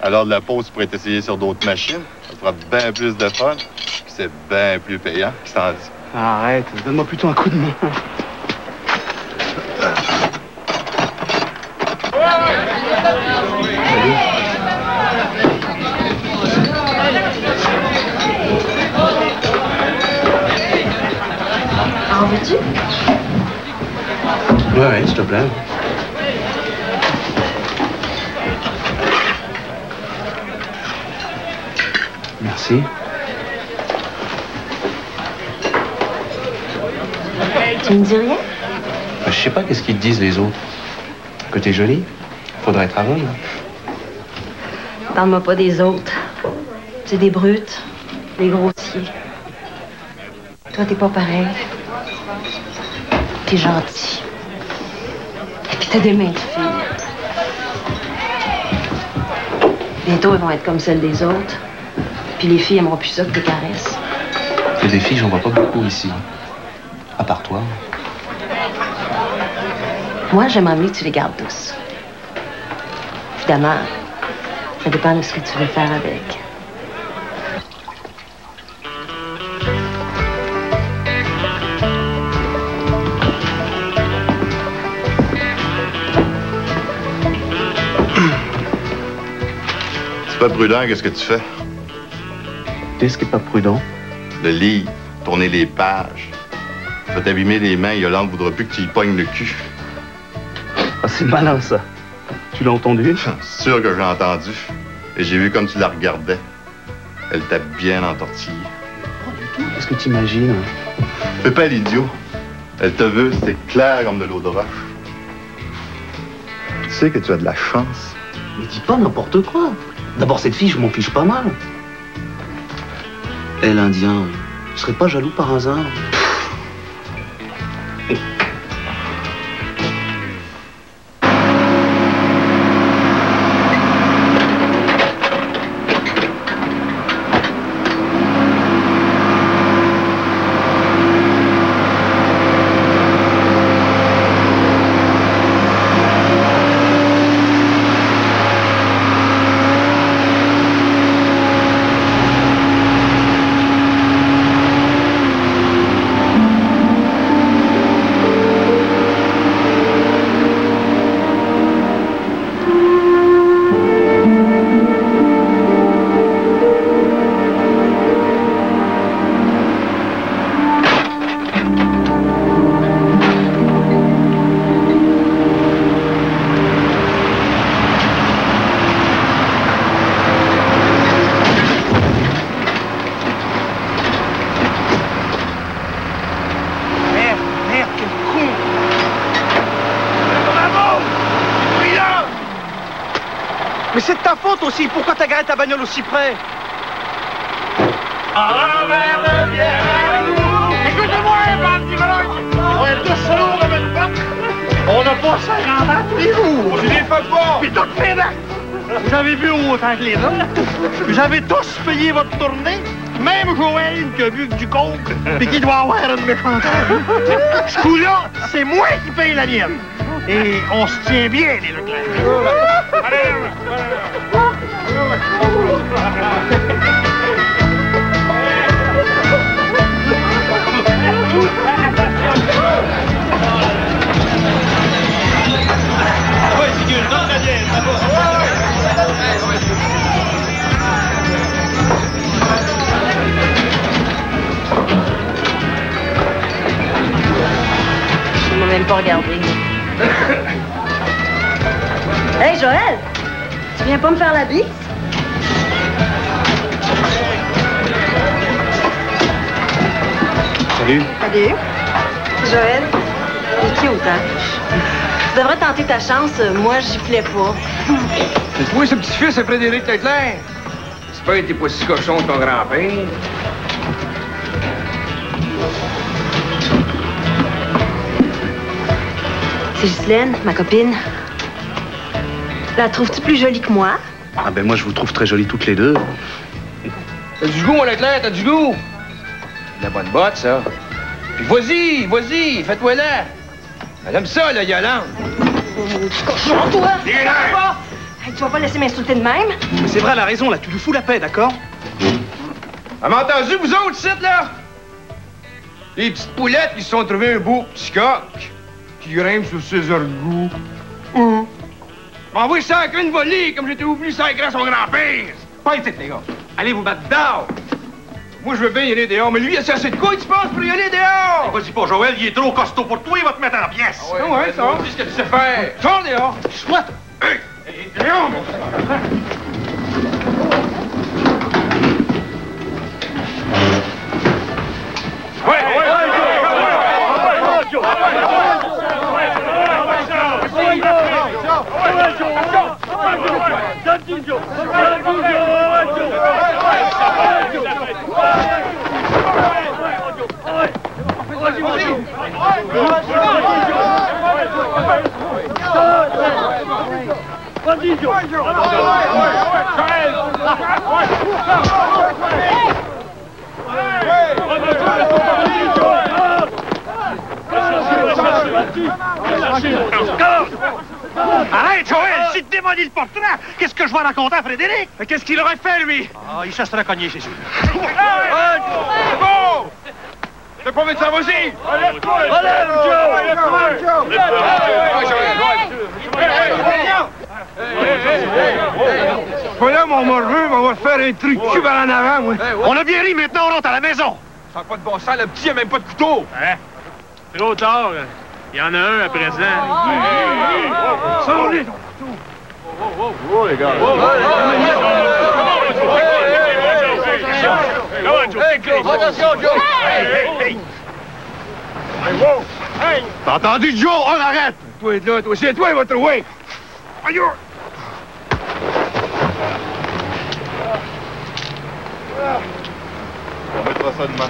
À l'heure de la pause, tu pourrais t'essayer sur d'autres machines. Ça te fera bien plus de fun. Puis c'est bien plus payant. Qu'est-ce que t'en dis? Arrête, donne-moi plutôt un coup de main. En veux-tu? Ouais, s'il te plaît. Merci. Tu me dis rien? Je sais pas qu'est-ce qu'ils te disent les autres. Que t'es jolie. Faudrait être aveugle. Parle-moi pas des autres. C'est des brutes, des grossiers. Toi, t'es pas pareil. T'es gentil. Et puis t'as des mains de fille. Bientôt, elles vont être comme celles des autres. Puis les filles aimeront plus ça que tes caresses. Et des filles, j'en vois pas beaucoup ici. À part toi. Moi, j'aimerais mieux que tu les gardes douces. Évidemment, ça dépend de ce que tu veux faire avec. C'est pas prudent, qu'est-ce que tu fais? Qu'est-ce qui est pas prudent? Le livre, tourner les pages. Tu vas t'abîmer les mains, Yolande voudra plus que tu y pognes le cul. Ah, c'est malin, ça. Tu l'as entendu? Sûr que j'ai entendu. Et j'ai vu comme tu la regardais. Elle t'a bien entortillé. Qu'est-ce que tu imagines? Fais pas l'idiot. Elle te veut, c'est clair comme de l'eau de roche. Tu sais que tu as de la chance. Mais dis pas n'importe quoi. D'abord, cette fille, je m'en fiche pas mal. Eh, l'Indien, tu serais pas jaloux par hasard? aussi, pourquoi t'as garé ta bagnole aussi près? Écoutez-moi, bande d'ivrognes! On est tous sourds comme une porte! On n'a pas 50 ans tous les jours! Tu les fais pas! Puis toutes les dents! Vous avez vu autant que les autres? Vous avez tous payé votre tournée? Même Joël qui a bu du coke pis qui doit avoir une méchante. Ce coup-là, c'est moi qui paye la mienne. Et on se tient bien, les Leclerc. Je ne m'ai même pas regardé. Hey, Joël! Tu viens pas me faire la bise? Salut. Salut. Joël, t'es cute, hein? Tu devrais tenter ta chance. Moi, j'y plais pas. C'est toi, ce petit-fils de Frédéric Leclerc? J'espère que t'es pas si cochon que ton grand-père. C'est Ghislaine, ma copine. La trouves-tu plus jolie que moi? Ah ben moi, je vous trouve très jolies toutes les deux. T'as du goût, mon Leclerc, t'as du goût. De la bonne botte, ça. Puis vas-y, fais-toi là. Elle aime ça, la Yolande. Tu cochon, toi! Hey, tu vas pas laisser m'insulter de même? Mais c'est vrai, elle a raison, là, tu lui fous la paix, d'accord? Avez entendu, vous autres, ici, là? Les petites poulettes qui se sont trouvées un beau petit coq qui grimpe sur ses orgots. M'envoie ça avec une volée, comme j'étais venu sacrer à son grand-père. Pas ici, les gars. Allez vous battre dehors. Moi, je veux bien y aller dehors, mais lui, il a assez de couilles, tu penses, pour y aller dehors? Vas-y pas, Joël, il est trop costaud pour toi, il va te mettre en pièces. Ah ouais, ça. Dis ce que tu sais faire. Sors dehors. Soit. Hey! Dehors, mon frère. Arrête, Joël! Si tu démolis le portrait, qu'est-ce que je vais raconter à Frédéric? Qu'est-ce qu'il aurait fait, lui? Ah, il se serait cogné, c'est sûr. C'est bon! T'es pas médecin, vas-y! Relève, Joe! Voilà, mon morveux, on va faire un truc de cul par en avant, moi. On a bien ri, maintenant on rentre à la maison. Ça n'a pas de bon sens, le petit a même pas de couteau. Hein? Trop tard. Il y en a un à présent. Sors-les! Oh, les gars! Attention, Joe! T'as entendu, Joe? On arrête! Toi, là, toi, c'est toi, il va trouver! Aïe! On mettra ça demain.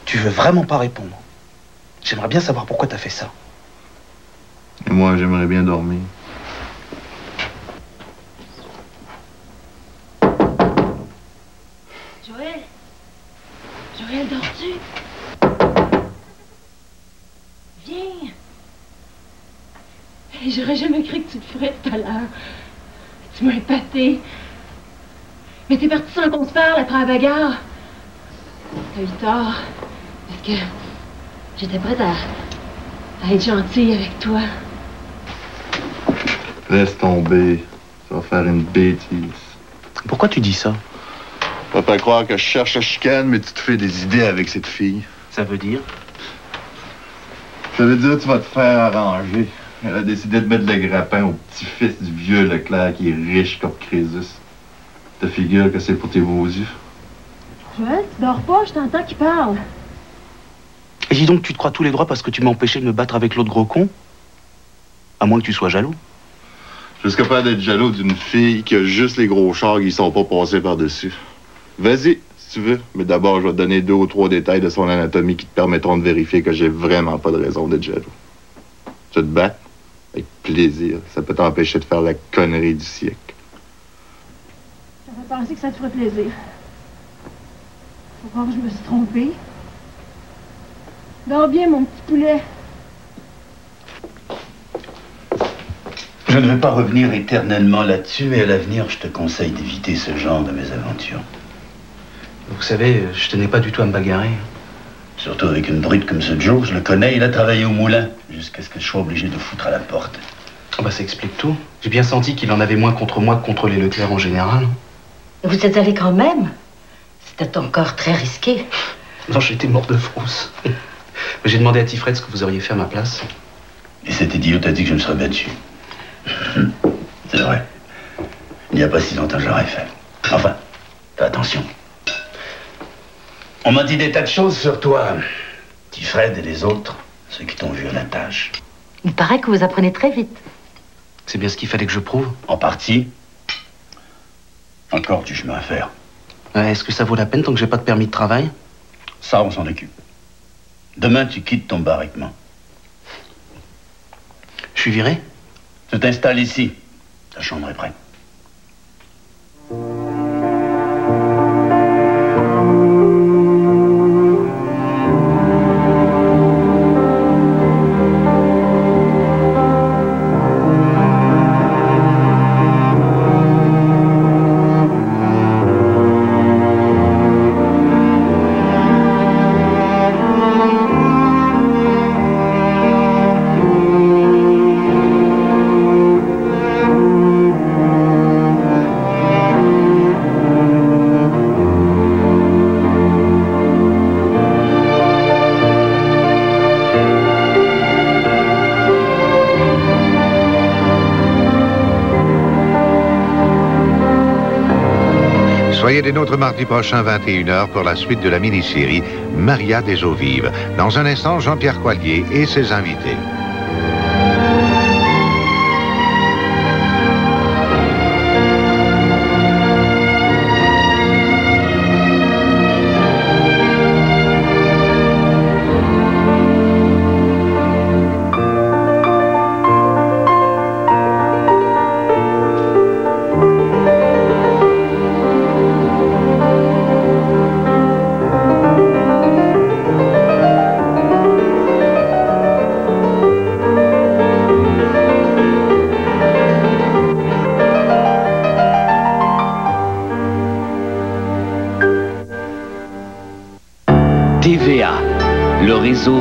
Tu veux vraiment pas répondre? J'aimerais bien savoir pourquoi t'as fait ça. Et moi, j'aimerais bien dormir. Joël? Joël, dors-tu? Viens! Hey, j'aurais jamais cru que tu te ferais tout à l'heure. Tu m'as épaté. Mais t'es parti sans qu'on se parle après la bagarre. T'as eu tort. Parce que j'étais prête à être gentille avec toi. Laisse tomber. Ça va faire une bêtise. Pourquoi tu dis ça? Va pas croire que je cherche la chicane, mais tu te fais des idées avec cette fille. Ça veut dire? Ça veut dire que tu vas te faire arranger. Elle a décidé de mettre le grappin au petit-fils du vieux Leclerc qui est riche comme Crésus. Te figures que c'est pour tes beaux yeux? Joël, tu dors pas, je t'entends qu'il parle. Et dis donc, tu te crois tous les droits parce que tu m'as empêché de me battre avec l'autre gros con? À moins que tu sois jaloux. Je suis capable d'être jaloux d'une fille qui a juste les gros chars qui sont pas passés par-dessus. Vas-y, si tu veux. Mais d'abord, je vais te donner 2 ou 3 détails de son anatomie qui te permettront de vérifier que j'ai vraiment pas de raison d'être jaloux. Tu te bats? Avec plaisir. Ça peut t'empêcher de faire la connerie du siècle. J'aurais pensé que ça te ferait plaisir. Faut croire que je me suis trompée. Dors bien, mon petit poulet. Je ne vais pas revenir éternellement là-dessus, mais à l'avenir, je te conseille d'éviter ce genre de mésaventures. Vous savez, je tenais pas du tout à me bagarrer. Surtout avec une brute comme ce Joe, je le connais, il a travaillé au moulin, jusqu'à ce que je sois obligé de foutre à la porte. Oh bah ça explique tout. J'ai bien senti qu'il en avait moins contre moi que contre les Leclerc en général. Vous êtes allé quand même? C'était encore très risqué. Non, j'étais mort de frousse. Mais j'ai demandé à Tifred ce que vous auriez fait à ma place. Et cet idiot t'a dit que je me serais battu. C'est vrai. Il n'y a pas si longtemps que je l'aurais fait. Enfin, fais attention. On m'a dit des tas de choses sur toi. Tifred et les autres, ceux qui t'ont vu à la tâche. Il paraît que vous apprenez très vite. C'est bien ce qu'il fallait que je prouve. En partie. Encore du chemin à faire. Est-ce que ça vaut la peine tant que j'ai pas de permis de travail? Ça, on s'en occupe. Demain, tu quittes ton baraquement. Je suis viré? Tu t'installes ici. Ta chambre est prête. Soyez des nôtres mardi prochain, 21h, pour la suite de la mini-série Maria des eaux vives. Dans un instant, Jean-Pierre Coallier et ses invités. TVA, le réseau